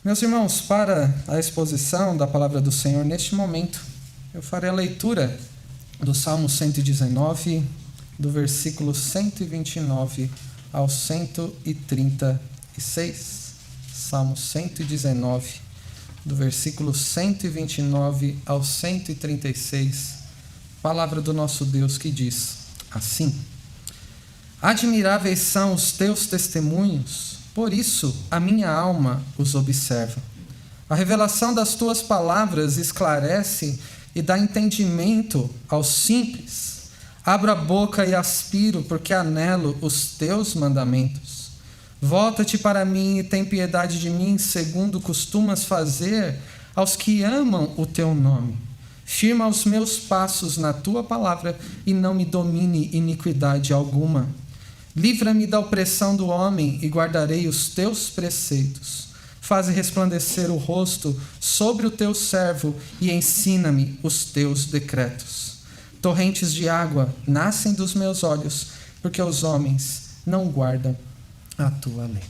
Meus irmãos, para a exposição da palavra do Senhor neste momento, eu farei a leitura do Salmo 119, do versículo 129 ao 136. Salmo 119, do versículo 129 ao 136. Palavra do nosso Deus que diz assim: Admiráveis são os teus testemunhos, por isso a minha alma os observa. A revelação das tuas palavras esclarece e dá entendimento aos simples. Abro a boca e aspiro, porque anelo os teus mandamentos. Volta-te para mim e tem piedade de mim, segundo costumas fazer aos que amam o teu nome. Firma os meus passos na tua palavra e não me domine iniquidade alguma. Livra-me da opressão do homem e guardarei os teus preceitos. Faze resplandecer o rosto sobre o teu servo e ensina-me os teus decretos. Torrentes de água nascem dos meus olhos, porque os homens não guardam a tua lei.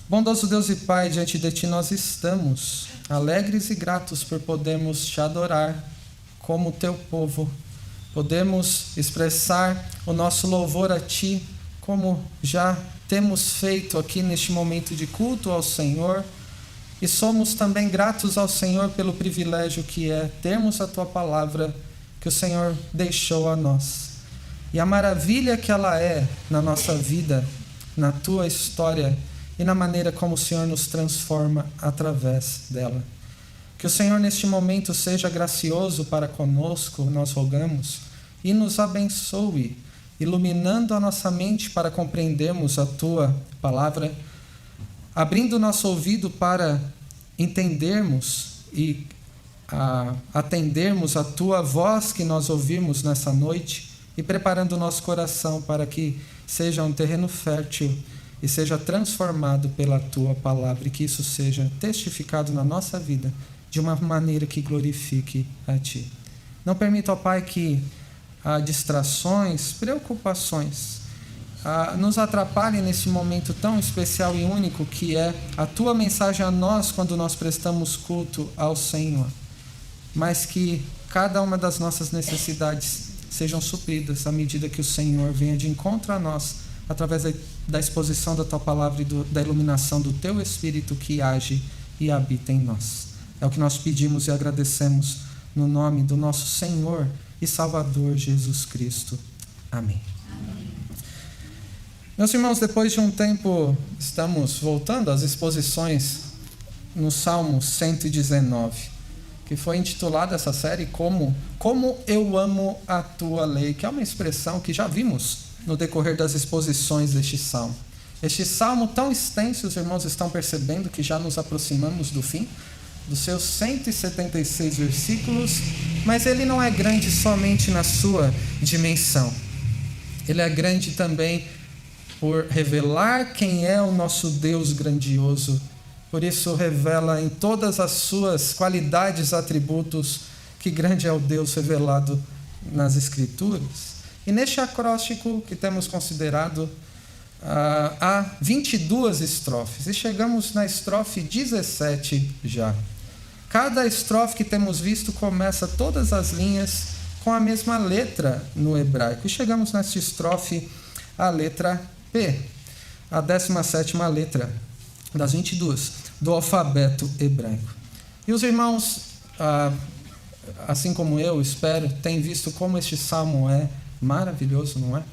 Bondoso Deus e Pai, diante de ti nós estamos, alegres e gratos por podermos te adorar como teu povo. Podemos expressar o nosso louvor a ti, como já temos feito aqui neste momento de culto ao Senhor. E somos também gratos ao Senhor pelo privilégio que é termos a tua palavra que o Senhor deixou a nós. E a maravilha que ela é na nossa vida, na tua história e na maneira como o Senhor nos transforma através dela. Que o Senhor neste momento seja gracioso para conosco, nós rogamos, e nos abençoe, iluminando a nossa mente para compreendermos a tua palavra, abrindo o nosso ouvido para entendermos e atendermos a tua voz que nós ouvimos nessa noite e preparando o nosso coração para que seja um terreno fértil e seja transformado pela tua palavra e que isso seja testificado na nossa vida de uma maneira que glorifique a ti. Não permita, ó Pai, que distrações, preocupações nos atrapalhem nesse momento tão especial e único que é a tua mensagem a nós quando nós prestamos culto ao Senhor. Mas que cada uma das nossas necessidades sejam supridas à medida que o Senhor venha de encontro a nós, através da exposição da tua palavra e da iluminação do teu Espírito que age e habita em nós. É o que nós pedimos e agradecemos no nome do nosso Senhor e Salvador Jesus Cristo. Amém. Amém. Meus irmãos, depois de um tempo, estamos voltando às exposições no Salmo 119. Que foi intitulada essa série como eu amo a tua lei, que é uma expressão que já vimos no decorrer das exposições deste salmo. Este salmo tão extenso, os irmãos estão percebendo que já nos aproximamos do fim, dos seus 176 versículos, mas ele não é grande somente na sua dimensão. Ele é grande também por revelar quem é o nosso Deus grandioso. Por isso revela em todas as suas qualidades, atributos, que grande é o Deus revelado nas Escrituras. E neste acróstico que temos considerado, há 22 estrofes. E chegamos na estrofe 17 já. Cada estrofe que temos visto começa todas as linhas com a mesma letra no hebraico. E chegamos nesta estrofe, a letra P, a 17ª letra das 22 do alfabeto hebraico. E os irmãos, assim como eu, espero, têm visto como este salmo é maravilhoso, não é?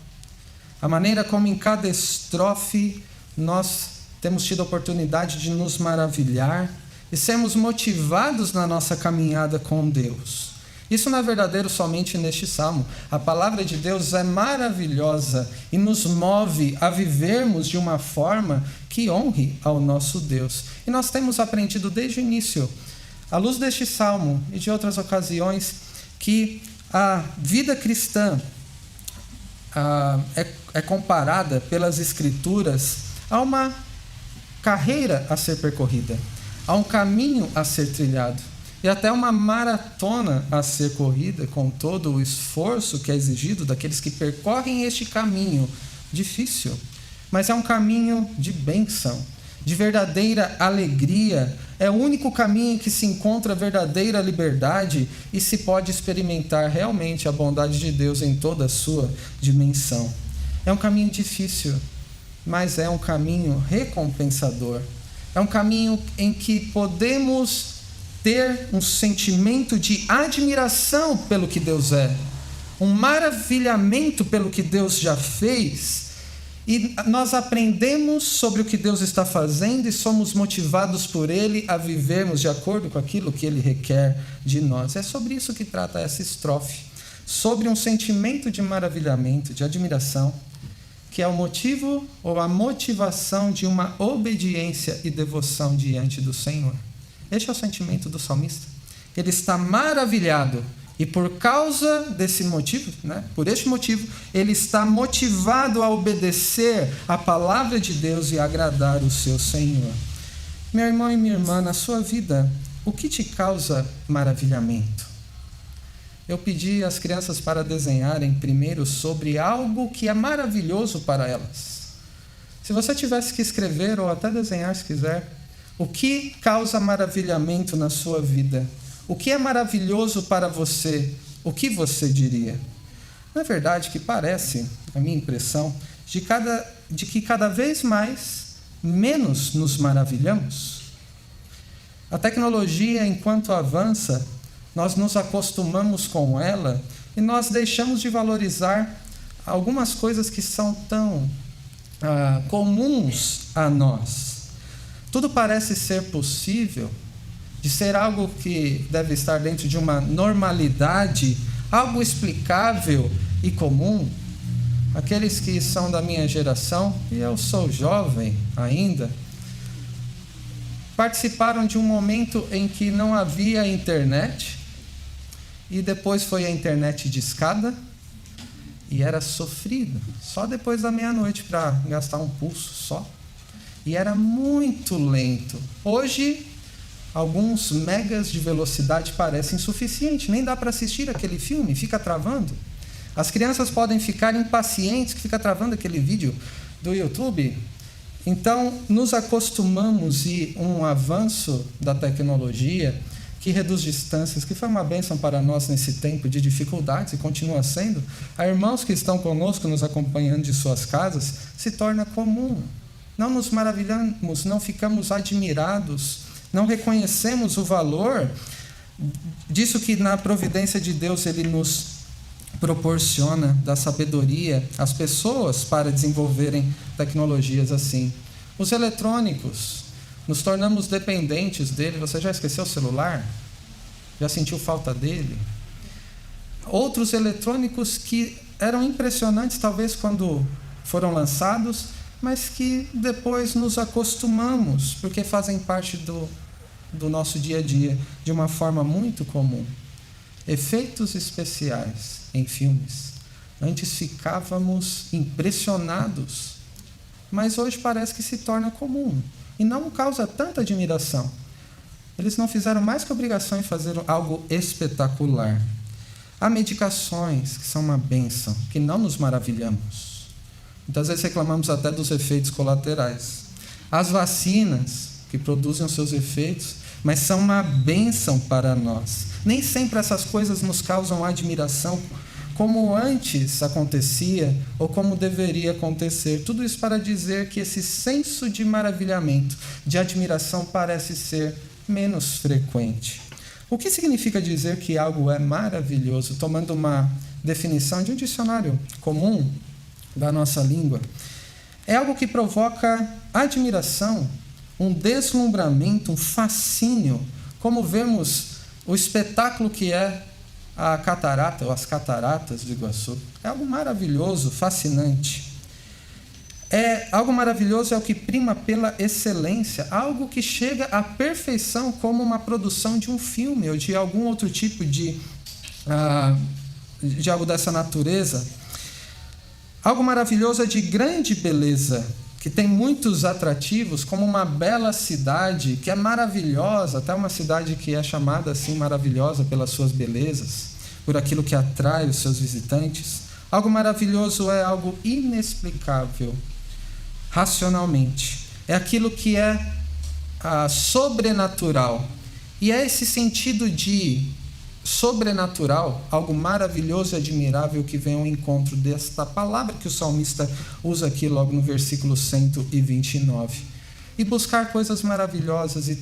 A maneira como em cada estrofe nós temos tido a oportunidade de nos maravilhar e sermos motivados na nossa caminhada com Deus. Isso não é verdadeiro somente neste salmo. A palavra de Deus é maravilhosa e nos move a vivermos de uma forma que honre ao nosso Deus. E nós temos aprendido desde o início, à luz deste salmo e de outras ocasiões, que a vida cristã é comparada pelas Escrituras a uma carreira a ser percorrida, a um caminho a ser trilhado. E até uma maratona a ser corrida, com todo o esforço que é exigido daqueles que percorrem este caminho difícil. Mas é um caminho de bênção. de verdadeira alegria. É o único caminho em que se encontra a verdadeira liberdade e se pode experimentar realmente a bondade de Deus em toda a sua dimensão. É um caminho difícil, mas é um caminho recompensador. É um caminho em que podemos ter um sentimento de admiração pelo que Deus é, um maravilhamento pelo que Deus já fez, e nós aprendemos sobre o que Deus está fazendo e somos motivados por Ele a vivermos de acordo com aquilo que Ele requer de nós. É sobre isso que trata essa estrofe, sobre um sentimento de maravilhamento, de admiração, que é o motivo ou a motivação de uma obediência e devoção diante do Senhor. Este é o sentimento do salmista. Ele está maravilhado e por causa desse motivo, por este motivo, ele está motivado a obedecer a palavra de Deus e agradar o seu Senhor. Meu irmão e minha irmã, na sua vida, o que te causa maravilhamento? Eu pedi às crianças para desenharem primeiro sobre algo que é maravilhoso para elas. Se você tivesse que escrever ou até desenhar, se quiser, o que causa maravilhamento na sua vida? O que é maravilhoso para você? O que você diria? Não é verdade que parece, a minha impressão, de que cada vez menos nos maravilhamos? A tecnologia, enquanto avança, nós nos acostumamos com ela e nós deixamos de valorizar algumas coisas que são tão comuns a nós. Tudo parece ser possível, de ser algo que deve estar dentro de uma normalidade, algo explicável e comum. Aqueles que são da minha geração, e eu sou jovem ainda, participaram de um momento em que não havia internet, e depois foi a internet discada, e era sofrido, só depois da meia-noite para gastar um pulso só. E era muito lento. Hoje, alguns megas de velocidade parecem suficientes, nem dá para assistir aquele filme, fica travando. As crianças podem ficar impacientes, que fica travando aquele vídeo do YouTube. Então, nos acostumamos e um avanço da tecnologia que reduz distâncias, que foi uma bênção para nós nesse tempo de dificuldades e continua sendo, a irmãos que estão conosco, nos acompanhando de suas casas, se torna comum. Não nos maravilhamos, não ficamos admirados, não reconhecemos o valor disso que na providência de Deus Ele nos proporciona, da sabedoria às pessoas para desenvolverem tecnologias assim. Os eletrônicos, nos tornamos dependentes dele. Você já esqueceu o celular? Já sentiu falta dele? Outros eletrônicos que eram impressionantes talvez quando foram lançados, mas que depois nos acostumamos, porque fazem parte do nosso dia a dia, de uma forma muito comum. Efeitos especiais em filmes. Antes ficávamos impressionados, mas hoje parece que se torna comum, e não causa tanta admiração. Eles não fizeram mais que obrigação em fazer algo espetacular. Há medicações que são uma bênção, que não nos maravilhamos. Muitas vezes reclamamos até dos efeitos colaterais. As vacinas, que produzem os seus efeitos, mas são uma bênção para nós. Nem sempre essas coisas nos causam admiração, como antes acontecia, ou como deveria acontecer. Tudo isso para dizer que esse senso de maravilhamento, de admiração, parece ser menos frequente. O que significa dizer que algo é maravilhoso? Tomando uma definição de um dicionário comum da nossa língua, é algo que provoca admiração, um deslumbramento, um fascínio, como vemos o espetáculo que é a catarata, ou as cataratas do Iguaçu. É algo maravilhoso, fascinante. Algo maravilhoso é o que prima pela excelência, algo que chega à perfeição, como uma produção de um filme ou de algum outro tipo de algo dessa natureza. Algo maravilhoso é de grande beleza, que tem muitos atrativos, como uma bela cidade, que é maravilhosa, até uma cidade que é chamada assim maravilhosa pelas suas belezas, por aquilo que atrai os seus visitantes. Algo maravilhoso é algo inexplicável, racionalmente. é aquilo que é sobrenatural. E é esse sentido de sobrenatural, algo maravilhoso e admirável, que vem ao encontro desta palavra que o salmista usa aqui logo no versículo 129. E buscar coisas maravilhosas e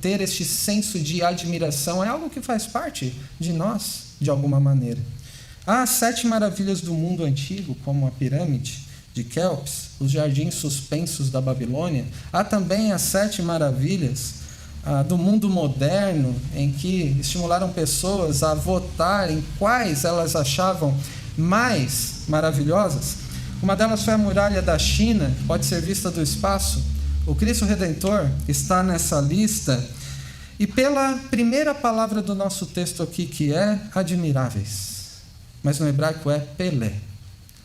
ter este senso de admiração é algo que faz parte de nós, de alguma maneira. Há as 7 maravilhas do mundo antigo, como a pirâmide de Quéops, os jardins suspensos da Babilônia. Há também as 7 maravilhas do mundo moderno, em que estimularam pessoas a votar em quais elas achavam mais maravilhosas. Uma delas foi a muralha da China, pode ser vista do espaço. O Cristo Redentor está nessa lista. E pela primeira palavra do nosso texto aqui, que é admiráveis, mas no hebraico é Pelé,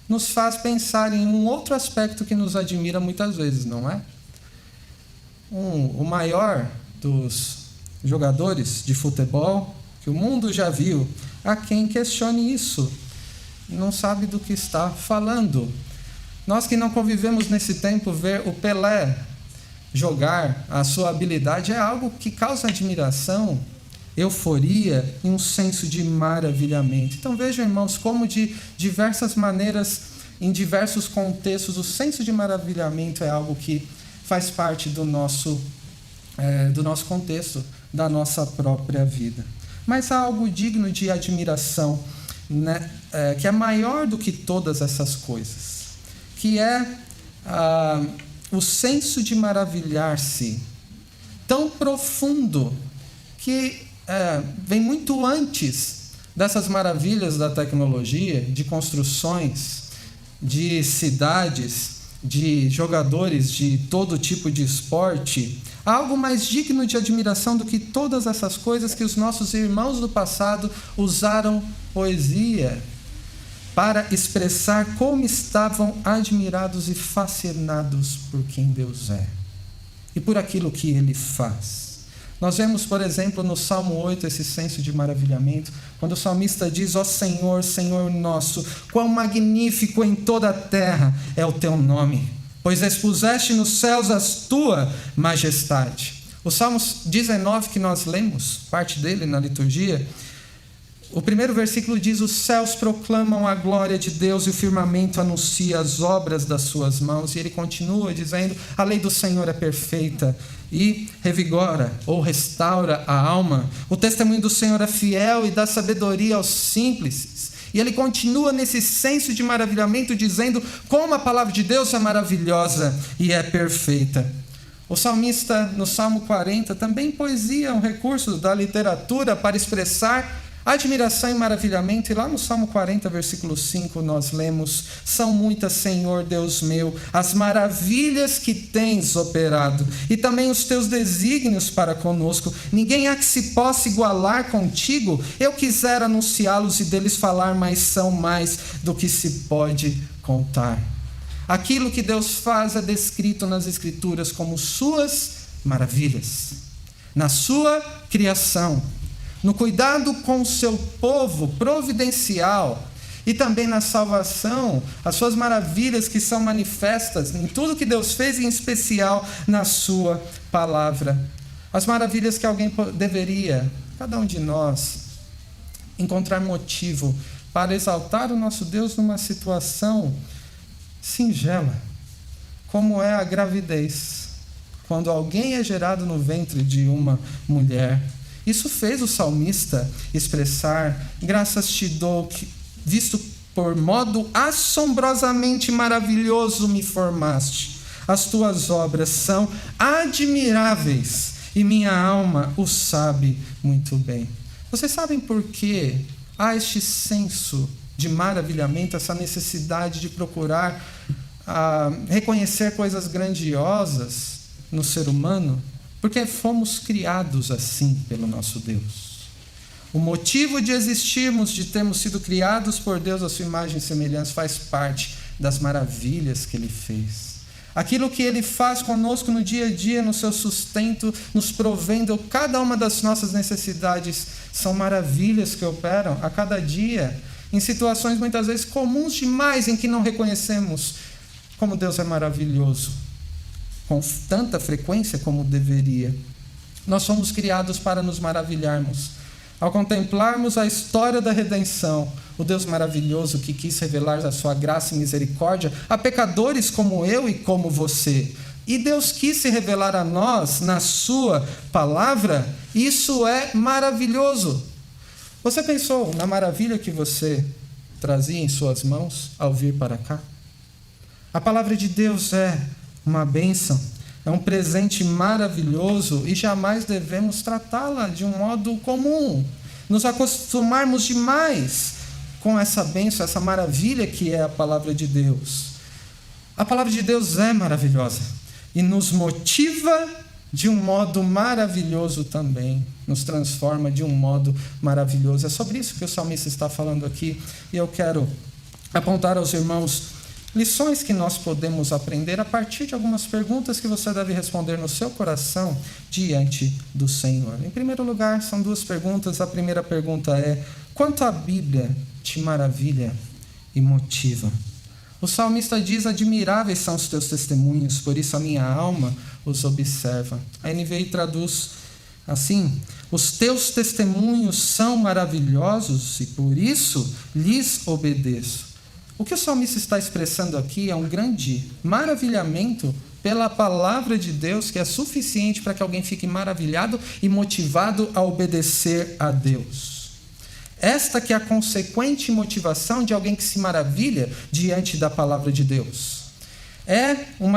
nos faz pensar em um outro aspecto que nos admira muitas vezes, não é? O maior dos jogadores de futebol que o mundo já viu. Há quem questione isso, não sabe do que está falando. Nós que não convivemos nesse tempo, ver o Pelé jogar, a sua habilidade é algo que causa admiração, euforia e um senso de maravilhamento. Então vejam, irmãos, como de diversas maneiras, em diversos contextos, o senso de maravilhamento é algo que faz parte do nosso contexto, da nossa própria vida. Mas há algo digno de admiração, né, que é maior do que todas essas coisas, que é o senso de maravilhar-se, tão profundo, que vem muito antes dessas maravilhas da tecnologia, de construções, de cidades, de jogadores de todo tipo de esporte. Há algo mais digno de admiração do que todas essas coisas que os nossos irmãos do passado usaram poesia para expressar como estavam admirados e fascinados por quem Deus é e por aquilo que Ele faz. Nós vemos, por exemplo, no Salmo 8, esse senso de maravilhamento, quando o salmista diz: ó Senhor, Senhor nosso, quão magnífico em toda a terra é o teu nome, pois expuseste nos céus a tua majestade. O Salmo 19, que nós lemos, parte dele na liturgia, o primeiro versículo diz: os céus proclamam a glória de Deus e o firmamento anuncia as obras das suas mãos. E ele continua dizendo: a lei do Senhor é perfeita e revigora ou restaura a alma. O testemunho do Senhor é fiel e dá sabedoria aos simples. E ele continua nesse senso de maravilhamento, dizendo como a palavra de Deus é maravilhosa e é perfeita. O salmista, no Salmo 40, também poesia, um recurso da literatura para expressar admiração e maravilhamento. E lá no Salmo 40, versículo 5, nós lemos: são muitas, Senhor Deus meu, as maravilhas que tens operado, e também os teus desígnios para conosco. Ninguém há que se possa igualar contigo. Eu quisera anunciá-los e deles falar, mas são mais do que se pode contar. Aquilo que Deus faz é descrito nas Escrituras como suas maravilhas, na sua criação, no cuidado com o seu povo providencial e também na salvação, as suas maravilhas que são manifestas em tudo que Deus fez, em especial na sua palavra. As maravilhas que alguém deveria, cada um de nós, encontrar motivo para exaltar o nosso Deus numa situação singela, como é a gravidez, quando alguém é gerado no ventre de uma mulher. Isso fez o salmista expressar: graças te dou, que, visto por modo assombrosamente maravilhoso me formaste. As tuas obras são admiráveis e minha alma o sabe muito bem. Vocês sabem por que há este senso de maravilhamento, essa necessidade de procurar reconhecer coisas grandiosas no ser humano? Porque fomos criados assim pelo nosso Deus. O motivo de existirmos, de termos sido criados por Deus à sua imagem e semelhança, faz parte das maravilhas que Ele fez. Aquilo que Ele faz conosco no dia a dia, no seu sustento, nos provendo cada uma das nossas necessidades, são maravilhas que operam a cada dia, em situações muitas vezes comuns demais, em que não reconhecemos como Deus é maravilhoso. com tanta frequência como deveria. Nós somos criados para nos maravilharmos. Ao contemplarmos a história da redenção, o Deus maravilhoso que quis revelar a sua graça e misericórdia a pecadores como eu e como você. E Deus quis se revelar a nós na sua palavra. Isso é maravilhoso. Você pensou na maravilha que você trazia em suas mãos ao vir para cá? A palavra de Deus é uma bênção, é um presente maravilhoso e jamais devemos tratá-la de um modo comum, nos acostumarmos demais com essa bênção, essa maravilha que é a palavra de Deus. A palavra de Deus é maravilhosa e nos motiva de um modo maravilhoso também, nos transforma de um modo maravilhoso. É sobre isso que o salmista está falando aqui e eu quero apontar aos irmãos lições que nós podemos aprender a partir de algumas perguntas que você deve responder no seu coração diante do Senhor. Em primeiro lugar, são duas perguntas. A primeira pergunta é: quanto a Bíblia te maravilha e motiva? O salmista diz: admiráveis são os teus testemunhos, por isso a minha alma os observa. A NVI traduz assim: os teus testemunhos são maravilhosos e por isso lhes obedeço. O que o salmista está expressando aqui é um grande maravilhamento pela palavra de Deus, que é suficiente para que alguém fique maravilhado e motivado a obedecer a Deus. Esta que é a consequente motivação de alguém que se maravilha diante da palavra de Deus. É um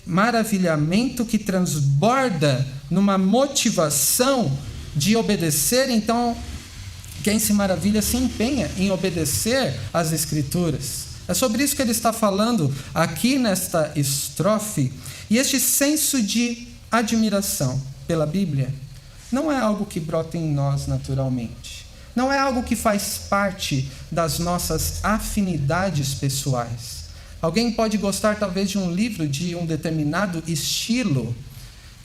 maravilhamento que transborda numa motivação de obedecer. Então, quem se maravilha se empenha em obedecer às Escrituras. É sobre isso que ele está falando aqui nesta estrofe. E este senso de admiração pela Bíblia não é algo que brota em nós naturalmente. Não é algo que faz parte das nossas afinidades pessoais. Alguém pode gostar talvez de um livro de um determinado estilo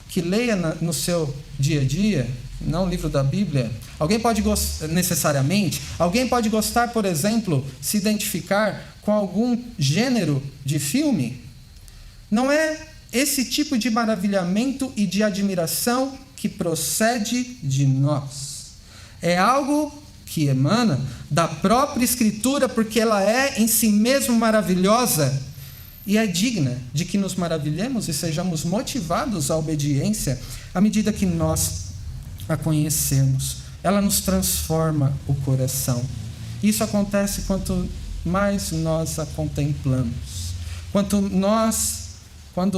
que leia no seu dia a dia, não o livro da Bíblia. Alguém pode gostar, necessariamente, alguém pode gostar, por exemplo, se identificar com algum gênero de filme. Não é esse tipo de maravilhamento e de admiração que procede de nós. É algo que emana da própria Escritura, porque ela é em si mesma maravilhosa e é digna de que nos maravilhemos e sejamos motivados à obediência à medida que nós a conhecermos. Ela nos transforma o coração. Isso acontece quanto mais nós a contemplamos. Quando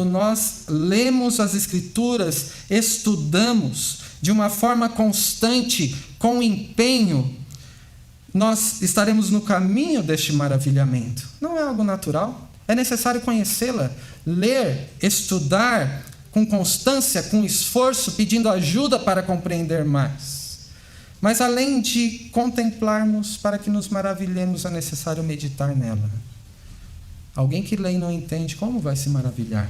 nós lemos as Escrituras, estudamos de uma forma constante, com empenho, nós estaremos no caminho deste maravilhamento. Não é algo natural. É necessário conhecê-la, ler, estudar com constância, com esforço, pedindo ajuda para compreender mais. Mas além de contemplarmos, para que nos maravilhemos, é necessário meditar nela. Alguém que lê e não entende, como vai se maravilhar?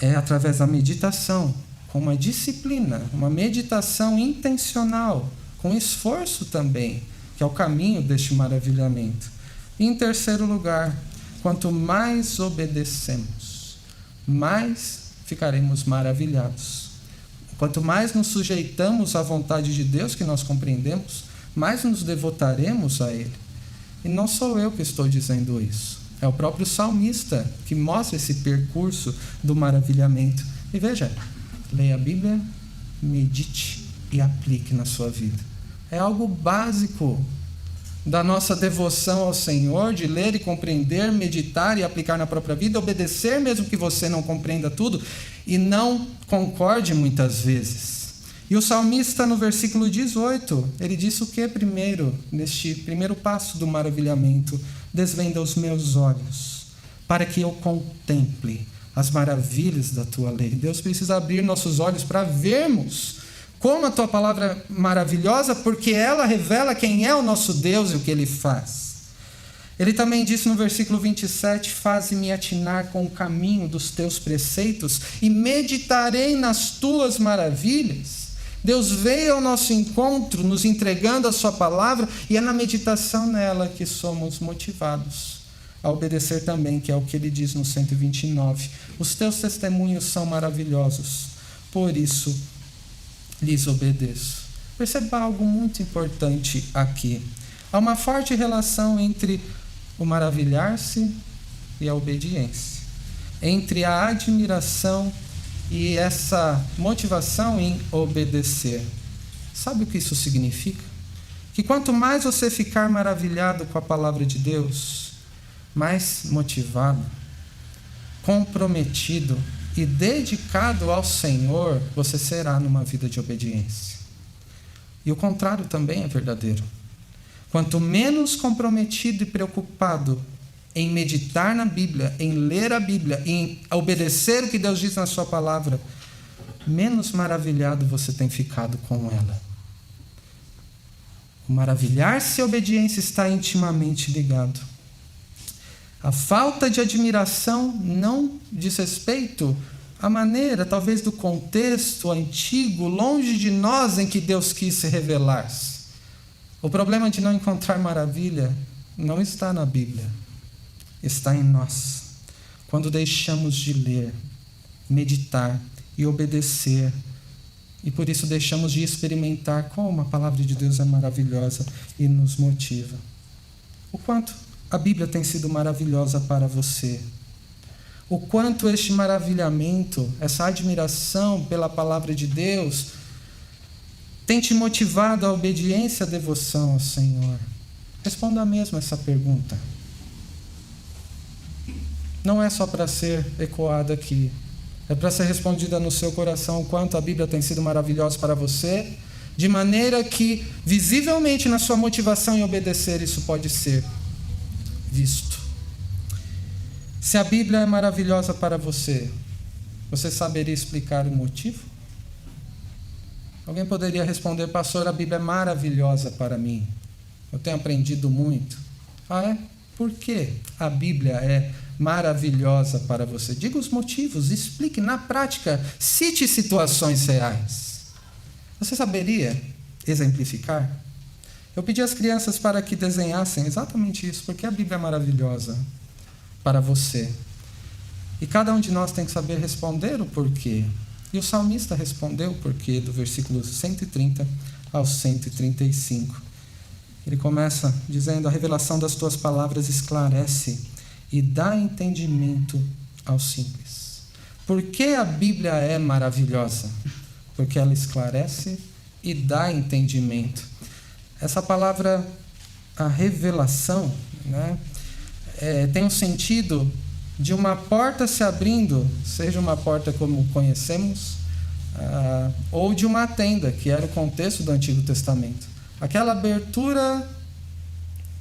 É através da meditação, com uma disciplina, uma meditação intencional, com esforço também, que é o caminho deste maravilhamento. E em terceiro lugar, quanto mais obedecemos, mais ficaremos maravilhados. Quanto mais nos sujeitamos à vontade de Deus, que nós compreendemos, mais nos devotaremos a Ele. E não sou eu que estou dizendo isso. É o próprio salmista que mostra esse percurso do maravilhamento. E veja, leia a Bíblia, medite e aplique na sua vida. É algo básico da nossa devoção ao Senhor, de ler e compreender, meditar e aplicar na própria vida, obedecer mesmo que você não compreenda tudo e não concorde muitas vezes. E o salmista, no versículo 18, ele disse o que primeiro, neste primeiro passo do maravilhamento? Desvenda os meus olhos, para que eu contemple as maravilhas da tua lei. Deus precisa abrir nossos olhos para vermos como a tua palavra é maravilhosa, porque ela revela quem é o nosso Deus e o que Ele faz. Ele também disse no versículo 27, faze-me atinar com o caminho dos teus preceitos e meditarei nas tuas maravilhas. Deus veio ao nosso encontro, nos entregando a sua palavra, e é na meditação nela que somos motivados a obedecer também, que é o que ele diz no 129. Os teus testemunhos são maravilhosos, por isso lhes obedeço. Perceba algo muito importante aqui. Há uma forte relação entre o maravilhar-se e a obediência, entre a admiração e essa motivação em obedecer. Sabe o que isso significa? Que quanto mais você ficar maravilhado com a palavra de Deus, mais motivado, comprometido e dedicado ao Senhor você será numa vida de obediência. E o contrário também é verdadeiro. Quanto menos comprometido e preocupado em meditar na Bíblia, em ler a Bíblia, em obedecer o que Deus diz na sua palavra, menos maravilhado você tem ficado com ela. O maravilhar-se e a obediência está intimamente ligado. A falta de admiração não diz respeito à maneira, talvez do contexto antigo, longe de nós, em que Deus quis se revelar-se. O problema de não encontrar maravilha não está na Bíblia, está em nós. Quando deixamos de ler, meditar e obedecer, e por isso deixamos de experimentar como a palavra de Deus é maravilhosa e nos motiva. O quanto a Bíblia tem sido maravilhosa para você. O quanto este maravilhamento, essa admiração pela palavra de Deus, tem te motivado à obediência e à devoção ao Senhor. Responda mesmo essa pergunta. Não é só para ser ecoada aqui. É para ser respondida no seu coração o quanto a Bíblia tem sido maravilhosa para você, de maneira que, visivelmente, na sua motivação em obedecer, isso pode ser visto. Se a Bíblia é maravilhosa para você, você saberia explicar o motivo? Alguém poderia responder: pastor, a Bíblia é maravilhosa para mim. Eu tenho aprendido muito. Ah, é? Por que a Bíblia é maravilhosa para você? Diga os motivos, explique na prática, cite situações reais. Você saberia exemplificar? Eu pedi às crianças para que desenhassem exatamente isso, porque a Bíblia é maravilhosa para você. E cada um de nós tem que saber responder o porquê. E o salmista respondeu o porquê, do versículo 130 ao 135. Ele começa dizendo: a revelação das tuas palavras esclarece e dá entendimento ao simples. Por que a Bíblia é maravilhosa? Porque ela esclarece e dá entendimento. Essa palavra, a revelação, né, tem um sentido de uma porta se abrindo, seja uma porta como conhecemos, ou de uma tenda, que era o contexto do Antigo Testamento. Aquela abertura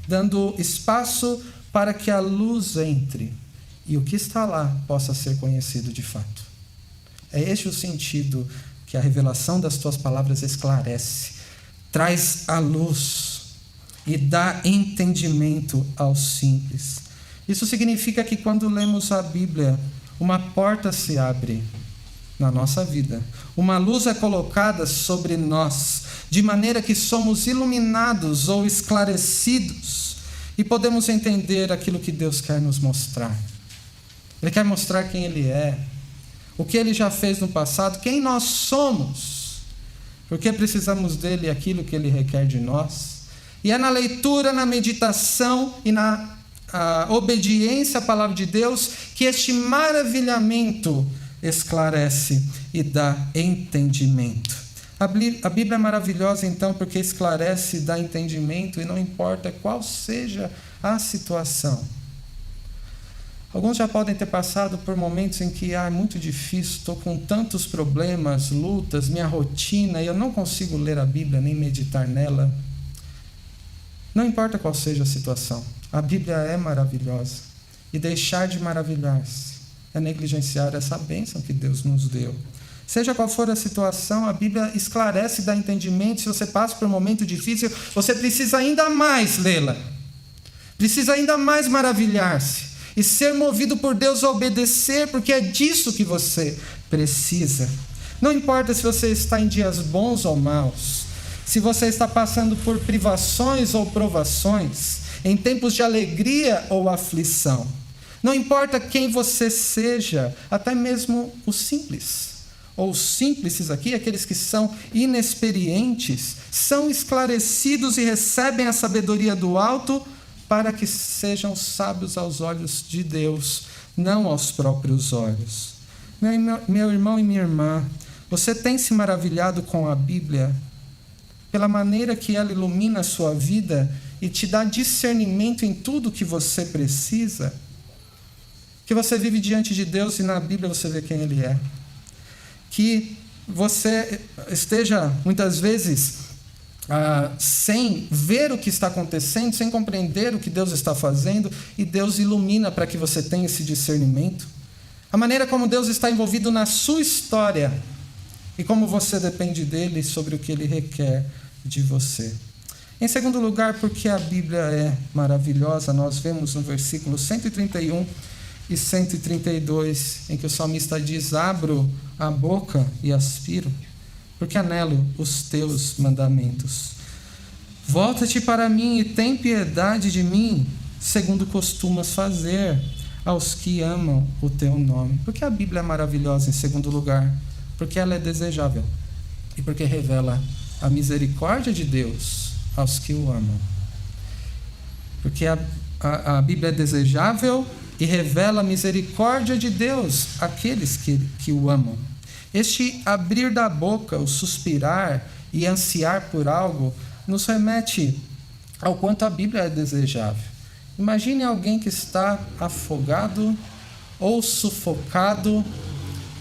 dando espaço para que a luz entre e o que está lá possa ser conhecido de fato. É este o sentido que a revelação das tuas palavras esclarece, traz a luz e dá entendimento aos simples. Isso significa que quando lemos a Bíblia, uma porta se abre na nossa vida. Uma luz é colocada sobre nós, de maneira que somos iluminados ou esclarecidos e podemos entender aquilo que Deus quer nos mostrar. Ele quer mostrar quem Ele é, o que Ele já fez no passado, quem nós somos, porque precisamos dEle e aquilo que Ele requer de nós. E é na leitura, na meditação e na obediência à palavra de Deus que este maravilhamento esclarece e dá entendimento. A Bíblia é maravilhosa, então, porque esclarece e dá entendimento, e não importa qual seja a situação. Alguns já podem ter passado por momentos em que é muito difícil, estou com tantos problemas, lutas, minha rotina, e eu não consigo ler a Bíblia nem meditar nela. Não importa qual seja a situação, a Bíblia é maravilhosa. E deixar de maravilhar-se é negligenciar essa bênção que Deus nos deu. Seja qual for a situação, a Bíblia esclarece e dá entendimento. Se você passa por um momento difícil, você precisa ainda mais lê-la. Precisa ainda mais maravilhar-se e ser movido por Deus a obedecer, porque é disso que você precisa. Não importa se você está em dias bons ou maus, se você está passando por privações ou provações, em tempos de alegria ou aflição. Não importa quem você seja, até mesmo os simples, ou os simples aqui, aqueles que são inexperientes, são esclarecidos e recebem a sabedoria do alto para que sejam sábios aos olhos de Deus, não aos próprios olhos. Meu irmão e minha irmã, você tem se maravilhado com a Bíblia pela maneira que ela ilumina a sua vida e te dá discernimento em tudo que você precisa? Que você vive diante de Deus e na Bíblia você vê quem Ele é. Que você esteja, muitas vezes, sem ver o que está acontecendo, sem compreender o que Deus está fazendo, e Deus ilumina para que você tenha esse discernimento. A maneira como Deus está envolvido na sua história e como você depende dEle sobre o que Ele requer de você. Em segundo lugar, porque a Bíblia é maravilhosa, nós vemos no versículo 131 e 132, em que o salmista diz: abro a boca e aspiro, porque anelo os teus mandamentos. Volta-te para mim e tem piedade de mim, segundo costumas fazer aos que amam o teu nome. Porque a Bíblia é maravilhosa, em segundo lugar, porque ela é desejável e porque revela a misericórdia de Deus aos que o amam. Porque a Bíblia é desejável e revela a misericórdia de Deus àqueles que o amam. Este abrir da boca, o suspirar e ansiar por algo, nos remete ao quanto a Bíblia é desejável. Imagine alguém que está afogado ou sufocado,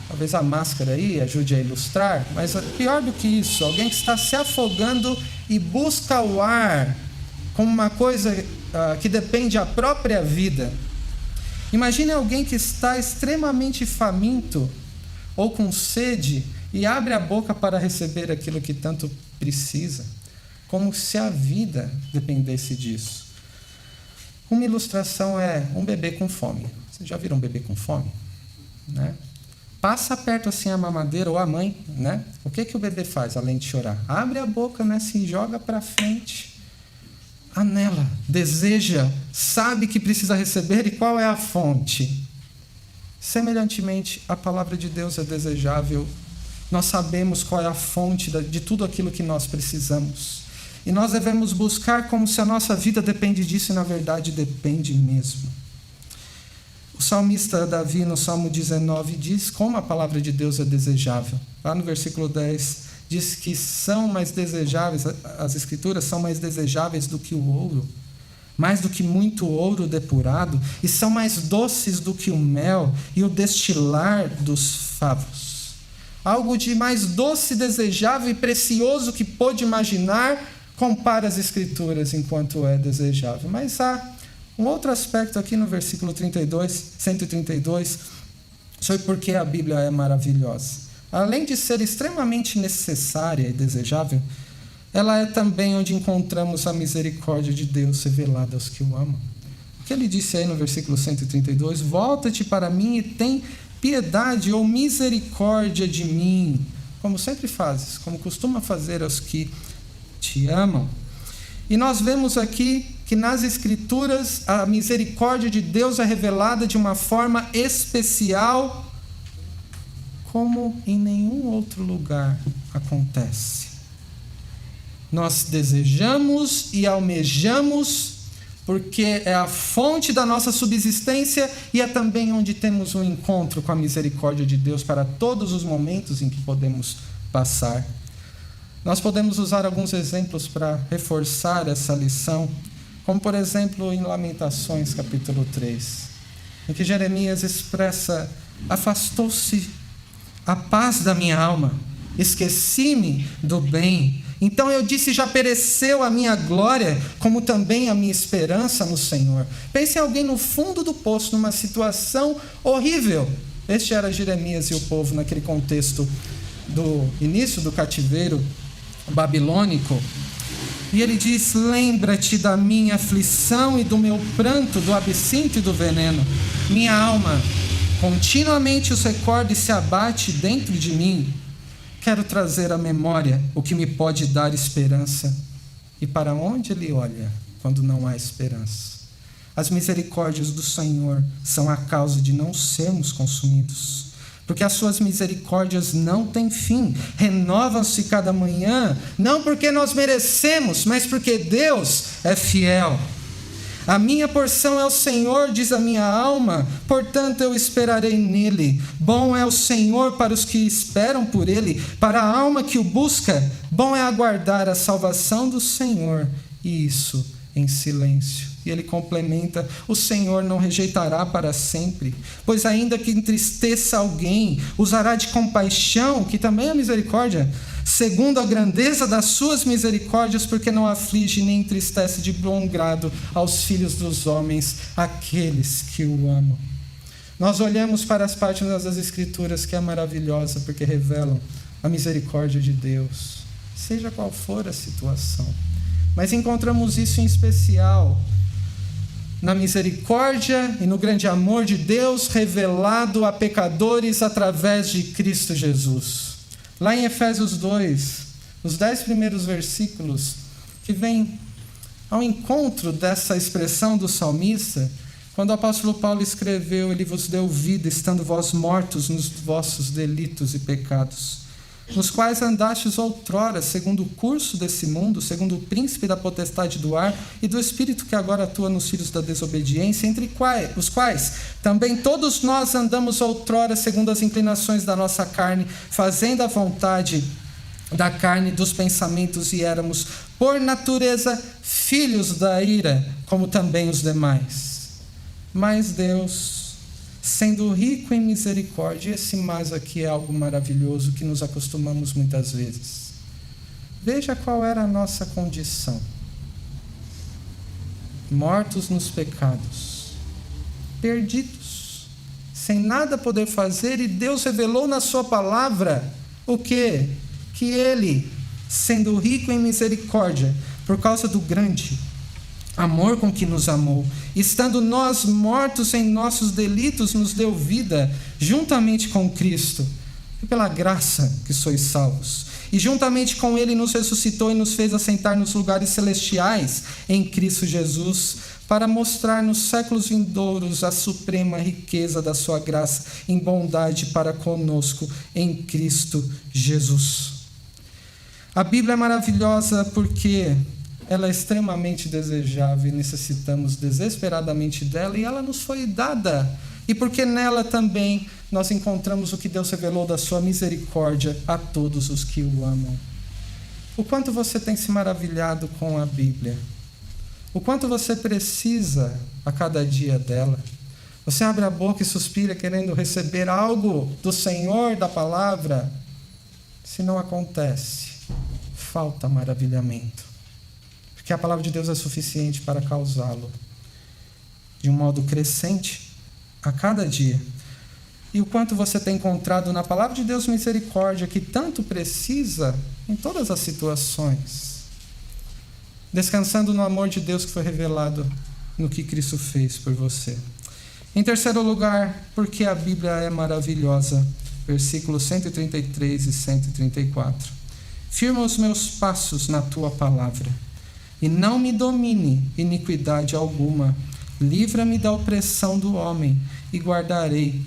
talvez a máscara aí ajude a ilustrar, mas pior do que isso, alguém que está se afogando e busca o ar como uma coisa que depende da própria vida. Imagine alguém que está extremamente faminto ou com sede e abre a boca para receber aquilo que tanto precisa, como se a vida dependesse disso. Uma ilustração é um bebê com fome. Vocês já viram um bebê com fome? Né? Passa perto assim a mamadeira ou a mãe, né? O que o bebê faz além de chorar? Abre a boca, né? Se joga para frente. Anela, deseja, sabe que precisa receber e qual é a fonte. Semelhantemente, a palavra de Deus é desejável. Nós sabemos qual é a fonte de tudo aquilo que nós precisamos. E nós devemos buscar como se a nossa vida depende disso e, na verdade, depende mesmo. O salmista Davi, no Salmo 19, diz como a palavra de Deus é desejável. Lá no versículo 10, diz que são mais desejáveis, as Escrituras são mais desejáveis do que o ouro, mais do que muito ouro depurado, e são mais doces do que o mel e o destilar dos favos. Algo de mais doce, desejável e precioso que pôde imaginar, compara as Escrituras enquanto é desejável. Mas há um outro aspecto aqui no versículo 132, sobre por que a Bíblia é maravilhosa. Além de ser extremamente necessária e desejável, ela é também onde encontramos a misericórdia de Deus revelada aos que o amam. O que ele disse aí no versículo 132, volta-te para mim e tem piedade ou misericórdia de mim, como sempre fazes, como costuma fazer aos que te amam. E nós vemos aqui que nas Escrituras a misericórdia de Deus é revelada de uma forma especial, como em nenhum outro lugar acontece. Nós desejamos e almejamos, porque é a fonte da nossa subsistência e é também onde temos um encontro com a misericórdia de Deus para todos os momentos em que podemos passar. Nós podemos usar alguns exemplos para reforçar essa lição, como por exemplo em Lamentações capítulo 3, em que Jeremias expressa: afastou-se a paz da minha alma, esqueci-me do bem. Então eu disse, já pereceu a minha glória, como também a minha esperança no Senhor. Pense em alguém no fundo do poço, numa situação horrível. Este era Jeremias e o povo naquele contexto do início do cativeiro babilônico. E ele diz: lembra-te da minha aflição e do meu pranto, do absinto e do veneno. Minha alma continuamente os recorda e se abate dentro de mim. Quero trazer à memória o que me pode dar esperança. E para onde ele olha, quando não há esperança. As misericórdias do Senhor são a causa de não sermos consumidos, porque as suas misericórdias não têm fim, renovam-se cada manhã, não porque nós merecemos, mas porque Deus é fiel. A minha porção é o Senhor, diz a minha alma, portanto eu esperarei nele. Bom é o Senhor para os que esperam por ele, para a alma que o busca. Bom é aguardar a salvação do Senhor, e isso em silêncio. E ele complementa: o Senhor não rejeitará para sempre, pois ainda que entristeça alguém, usará de compaixão, que também é misericórdia, segundo a grandeza das suas misericórdias, porque não aflige nem entristece de bom grado aos filhos dos homens, aqueles que o amam. Nós olhamos para as páginas das Escrituras, que é maravilhosa, porque revelam a misericórdia de Deus, seja qual for a situação. Mas encontramos isso em especial na misericórdia e no grande amor de Deus revelado a pecadores através de Cristo Jesus. Lá em Efésios 2, os 10 primeiros versículos, que vem ao encontro dessa expressão do salmista, quando o apóstolo Paulo escreveu: ele vos deu vida, estando vós mortos nos vossos delitos e pecados, nos quais andastes outrora, segundo o curso desse mundo, segundo o príncipe da potestade do ar e do espírito que agora atua nos filhos da desobediência, entre os quais também todos nós andamos outrora, segundo as inclinações da nossa carne, fazendo a vontade da carne e dos pensamentos, e éramos, por natureza, filhos da ira, como também os demais. Mas Deus, sendo rico em misericórdia, esse mais aqui é algo maravilhoso que nos acostumamos muitas vezes. Veja qual era a nossa condição: mortos nos pecados, perdidos, sem nada poder fazer, e Deus revelou na sua palavra o quê? Que Ele, sendo rico em misericórdia, por causa do grande amor com que nos amou, estando nós mortos em nossos delitos, nos deu vida juntamente com Cristo, e pela graça que sois salvos, e juntamente com Ele nos ressuscitou e nos fez assentar nos lugares celestiais em Cristo Jesus, para mostrar nos séculos vindouros a suprema riqueza da sua graça em bondade para conosco em Cristo Jesus. A Bíblia é maravilhosa porque ela é extremamente desejável e necessitamos desesperadamente dela, e ela nos foi dada. E porque nela também nós encontramos o que Deus revelou da sua misericórdia a todos os que o amam. O quanto você tem se maravilhado com a Bíblia? O quanto você precisa a cada dia dela? Você abre a boca e suspira querendo receber algo do Senhor, da palavra? Se não acontece, falta maravilhamento. Porque a palavra de Deus é suficiente para causá-lo de um modo crescente a cada dia. E o quanto você tem encontrado na palavra de Deus misericórdia, que tanto precisa em todas as situações, descansando no amor de Deus que foi revelado no que Cristo fez por você. Em terceiro lugar, porque a Bíblia é maravilhosa, versículos 133 e 134. Firma os meus passos na tua palavra, e não me domine iniquidade alguma. Livra-me da opressão do homem, e guardarei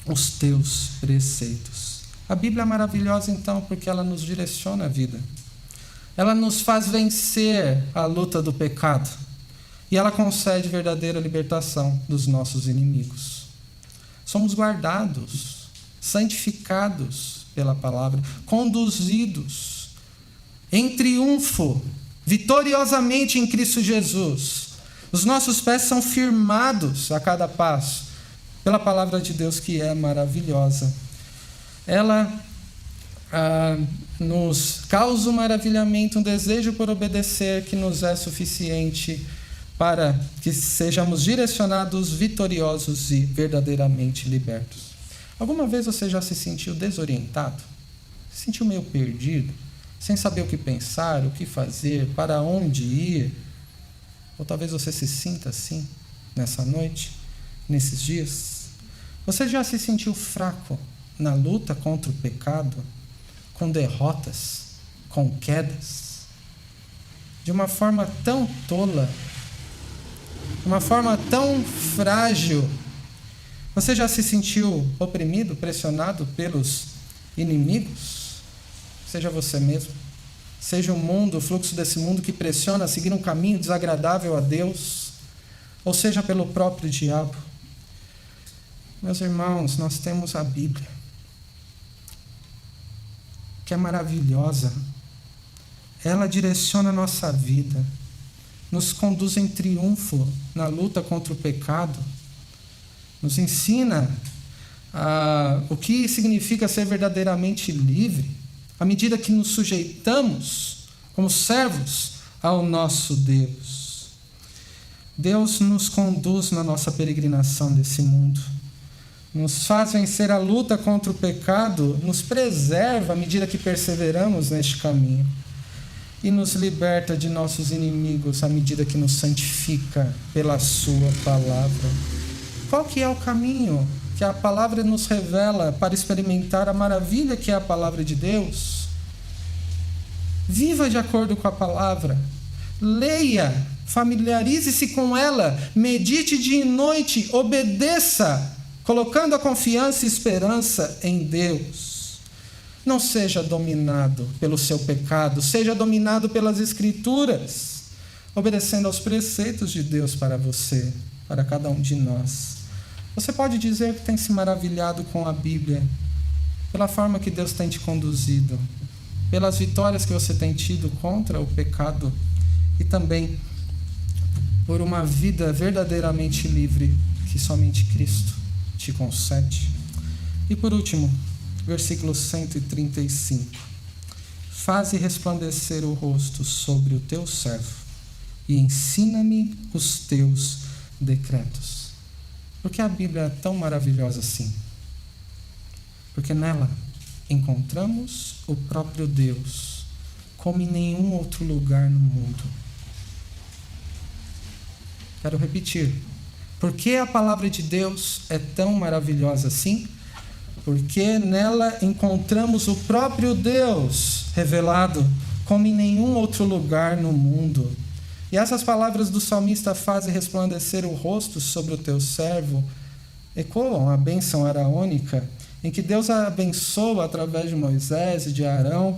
os teus preceitos. A Bíblia é maravilhosa, então, porque ela nos direciona a vida. Ela nos faz vencer a luta do pecado. E ela concede verdadeira libertação dos nossos inimigos. Somos guardados, santificados pela palavra, conduzidos em triunfo, vitoriosamente em Cristo Jesus. Os nossos pés são firmados a cada passo pela palavra de Deus, que é maravilhosa. Ela nos causa um maravilhamento, um desejo por obedecer, que nos é suficiente para que sejamos direcionados, vitoriosos e verdadeiramente libertos. Alguma vez você já se sentiu desorientado? Se sentiu meio perdido? Sem saber o que pensar, o que fazer, para onde ir? Ou talvez você se sinta assim nessa noite, nesses dias? Você já se sentiu fraco na luta contra o pecado, com derrotas, com quedas? De uma forma tão tola de uma forma tão frágil. Você já se sentiu oprimido, pressionado pelos inimigos? Seja você mesmo, seja o mundo, o fluxo desse mundo que pressiona a seguir um caminho desagradável a Deus, ou seja pelo próprio diabo. Meus irmãos, nós temos a Bíblia, que é maravilhosa. Ela direciona a nossa vida, nos conduz em triunfo na luta contra o pecado, nos ensina o que significa ser verdadeiramente livre, à medida que nos sujeitamos como servos ao nosso Deus. Deus nos conduz na nossa peregrinação desse mundo, nos faz vencer a luta contra o pecado, nos preserva à medida que perseveramos neste caminho e nos liberta de nossos inimigos à medida que nos santifica pela sua palavra. Qual que é o caminho que a palavra nos revela para experimentar a maravilha que é a palavra de Deus? Viva de acordo com a palavra, leia, familiarize-se com ela, medite dia e noite, obedeça, colocando a confiança e esperança em Deus. Não seja dominado pelo seu pecado, seja dominado pelas Escrituras, obedecendo aos preceitos de Deus para você, para cada um de nós. Você pode dizer que tem se maravilhado com a Bíblia, pela forma que Deus tem te conduzido, pelas vitórias que você tem tido contra o pecado e também por uma vida verdadeiramente livre que somente Cristo te concede. E por último, versículo 135. Faze resplandecer o rosto sobre o teu servo e ensina-me os teus decretos. Por que a Bíblia é tão maravilhosa assim? Porque nela encontramos o próprio Deus, como em nenhum outro lugar no mundo. Quero repetir. Por que a palavra de Deus é tão maravilhosa assim? Porque nela encontramos o próprio Deus revelado como em nenhum outro lugar no mundo. E essas palavras do salmista fazem resplandecer o rosto sobre o teu servo, ecoam a bênção araônica, em que Deus abençoa através de Moisés e de Arão,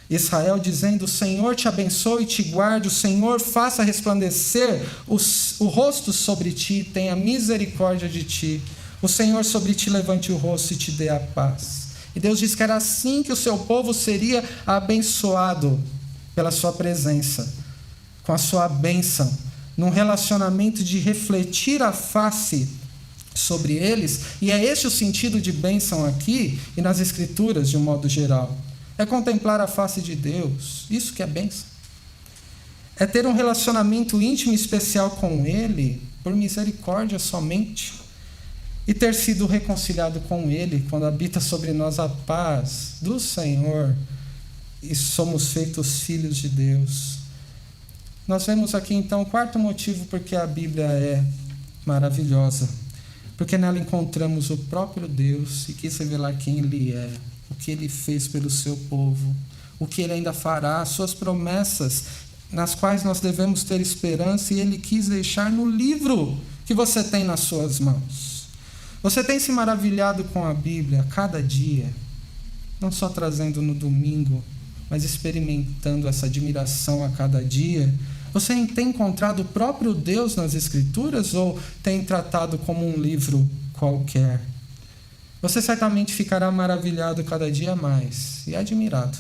Israel, dizendo: o Senhor te abençoe e te guarde, o Senhor faça resplandecer o rosto sobre ti, tenha misericórdia de ti, o Senhor sobre ti levante o rosto e te dê a paz. E Deus diz que era assim que o seu povo seria abençoado pela sua presença, com a sua bênção, num relacionamento de refletir a face sobre eles. E é esse o sentido de bênção aqui e nas Escrituras de um modo geral. É contemplar a face de Deus, isso que é bênção. É ter um relacionamento íntimo e especial com Ele, por misericórdia somente, e ter sido reconciliado com Ele, quando habita sobre nós a paz do Senhor, e somos feitos filhos de Deus. Nós vemos aqui então o quarto motivo porque a Bíblia é maravilhosa, porque nela encontramos o próprio Deus e quis revelar quem Ele é, o que Ele fez pelo seu povo, o que Ele ainda fará, as suas promessas, nas quais nós devemos ter esperança, e Ele quis deixar no livro que você tem nas suas mãos. Você tem se maravilhado com a Bíblia a cada dia, não só trazendo no domingo, mas experimentando essa admiração a cada dia? Você tem encontrado o próprio Deus nas Escrituras ou tem tratado como um livro qualquer? Você certamente ficará maravilhado cada dia mais e admirado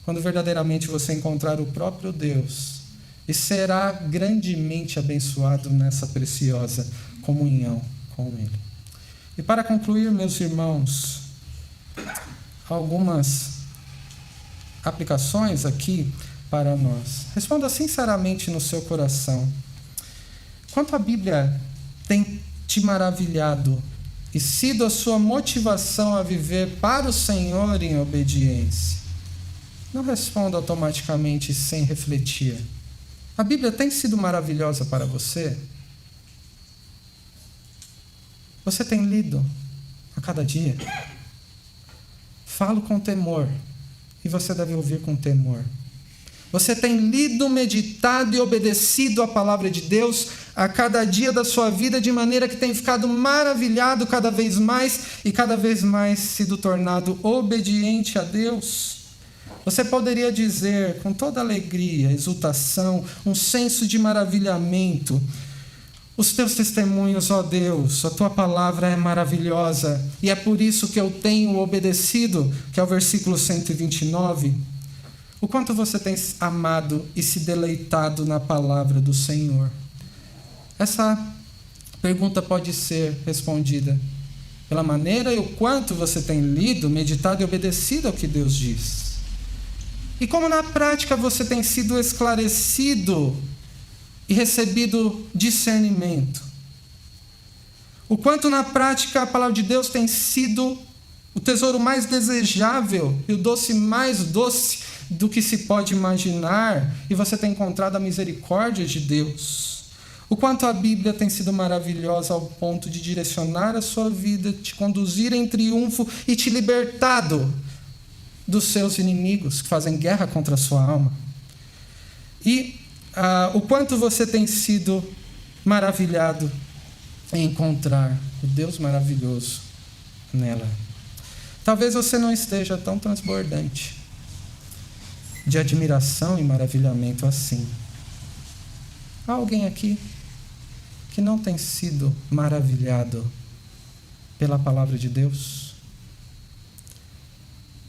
quando verdadeiramente você encontrar o próprio Deus, e será grandemente abençoado nessa preciosa comunhão com Ele. E para concluir, meus irmãos, algumas aplicações aqui para nós. Responda sinceramente no seu coração: quanto a Bíblia tem te maravilhado e sido a sua motivação a viver para o Senhor em obediência? Não responda automaticamente sem refletir. A Bíblia tem sido maravilhosa para você? Você tem lido a cada dia? Falo com temor, e você deve ouvir com temor. Você tem lido, meditado e obedecido a palavra de Deus a cada dia da sua vida, de maneira que tem ficado maravilhado cada vez mais e cada vez mais sido tornado obediente a Deus? Você poderia dizer com toda alegria, exultação, um senso de maravilhamento: os teus testemunhos, ó Deus, a tua palavra é maravilhosa e é por isso que eu tenho obedecido, que é o versículo 129. O quanto você tem amado e se deleitado na palavra do Senhor? Essa pergunta pode ser respondida pela maneira e o quanto você tem lido, meditado e obedecido ao que Deus diz. E como na prática você tem sido esclarecido e recebido discernimento. O quanto na prática a palavra de Deus tem sido o tesouro mais desejável e o doce mais doce do que se pode imaginar, e você tem encontrado a misericórdia de Deus. O quanto a Bíblia tem sido maravilhosa ao ponto de direcionar a sua vida, te conduzir em triunfo e te libertado dos seus inimigos que fazem guerra contra a sua alma. E o quanto você tem sido maravilhado em encontrar o Deus maravilhoso nela. Talvez você não esteja tão transbordante de admiração e maravilhamento assim. Há alguém aqui que não tem sido maravilhado pela palavra de Deus?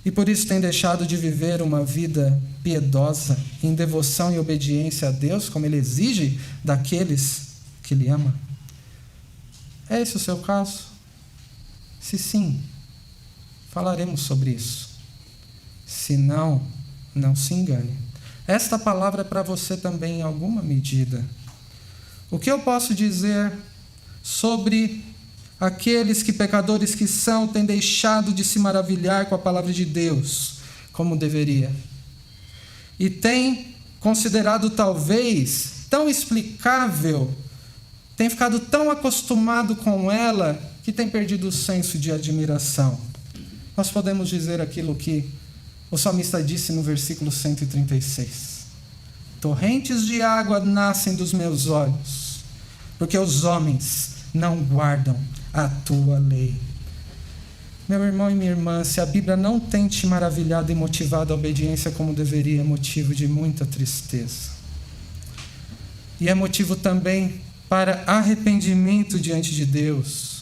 E por isso tem deixado de viver uma vida piedosa, em devoção e obediência a Deus, como Ele exige daqueles que Ele ama? É esse o seu caso? Se sim, falaremos sobre isso. Se não, não se engane. Esta palavra é para você também em alguma medida. O que eu posso dizer sobre aqueles que, pecadores que são, têm deixado de se maravilhar com a palavra de Deus como deveria? E têm considerado talvez tão explicável, tem ficado tão acostumado com ela, que tem perdido o senso de admiração. Nós podemos dizer aquilo que o salmista disse no versículo 136. Torrentes de água nascem dos meus olhos, porque os homens não guardam a tua lei. Meu irmão e minha irmã, se a Bíblia não tem te maravilhado e motivado a obediência como deveria, é motivo de muita tristeza. E é motivo também para arrependimento diante de Deus.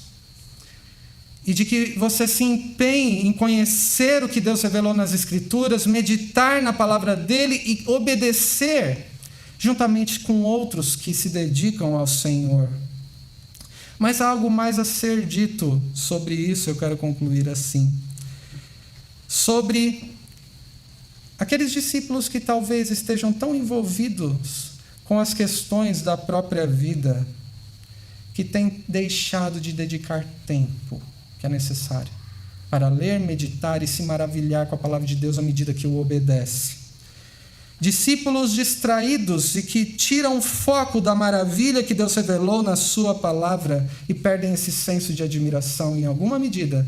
E de que você se empenhe em conhecer o que Deus revelou nas Escrituras, meditar na palavra dele e obedecer, juntamente com outros que se dedicam ao Senhor. Mas há algo mais a ser dito sobre isso, eu quero concluir assim. Sobre aqueles discípulos que talvez estejam tão envolvidos com as questões da própria vida, que têm deixado de dedicar tempo que é necessário para ler, meditar e se maravilhar com a palavra de Deus à medida que o obedece. Discípulos distraídos e que tiram o foco da maravilha que Deus revelou na sua palavra e perdem esse senso de admiração. Em alguma medida,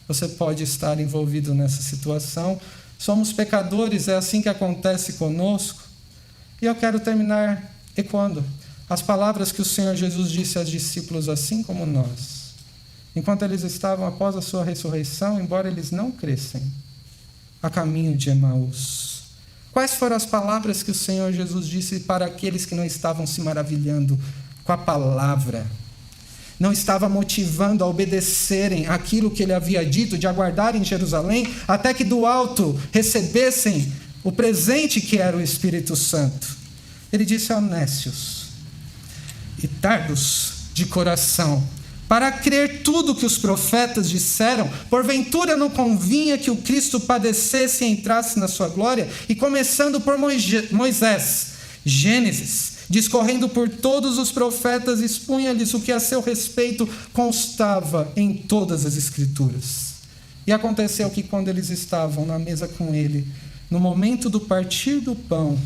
você pode estar envolvido nessa situação. Somos pecadores, é assim que acontece conosco. E eu quero terminar ecoando as palavras que o Senhor Jesus disse aos discípulos, assim como nós. Enquanto eles estavam após a sua ressurreição, embora eles não crescem, a caminho de Emaús. Quais foram as palavras que o Senhor Jesus disse para aqueles que não estavam se maravilhando com a palavra? Não estava motivando a obedecerem aquilo que ele havia dito, de aguardar em Jerusalém, até que do alto recebessem o presente que era o Espírito Santo. Ele disse a nécios e tardos de coração, para crer tudo que os profetas disseram, porventura não convinha que o Cristo padecesse e entrasse na sua glória? E começando por Moisés, Gênesis, discorrendo por todos os profetas, expunha-lhes o que a seu respeito constava em todas as Escrituras. E aconteceu que quando eles estavam na mesa com ele, no momento do partir do pão,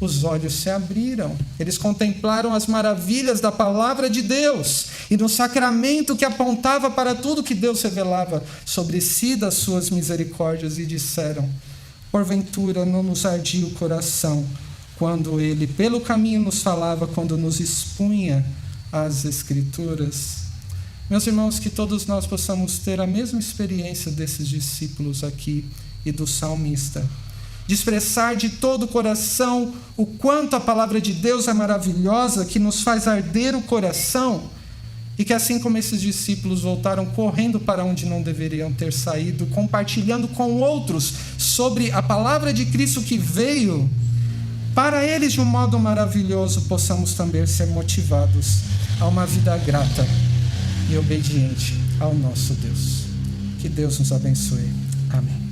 os olhos se abriram. Eles contemplaram as maravilhas da palavra de Deus e no sacramento que apontava para tudo que Deus revelava sobre si, das suas misericórdias, e disseram: porventura não nos ardia o coração quando ele pelo caminho nos falava, quando nos expunha as Escrituras. Meus irmãos, que todos nós possamos ter a mesma experiência desses discípulos aqui e do salmista, de expressar de todo o coração o quanto a palavra de Deus é maravilhosa, que nos faz arder o coração, e que assim como esses discípulos voltaram correndo para onde não deveriam ter saído, compartilhando com outros sobre a palavra de Cristo que veio, para eles de um modo maravilhoso, possamos também ser motivados a uma vida grata e obediente ao nosso Deus. Que Deus nos abençoe. Amém.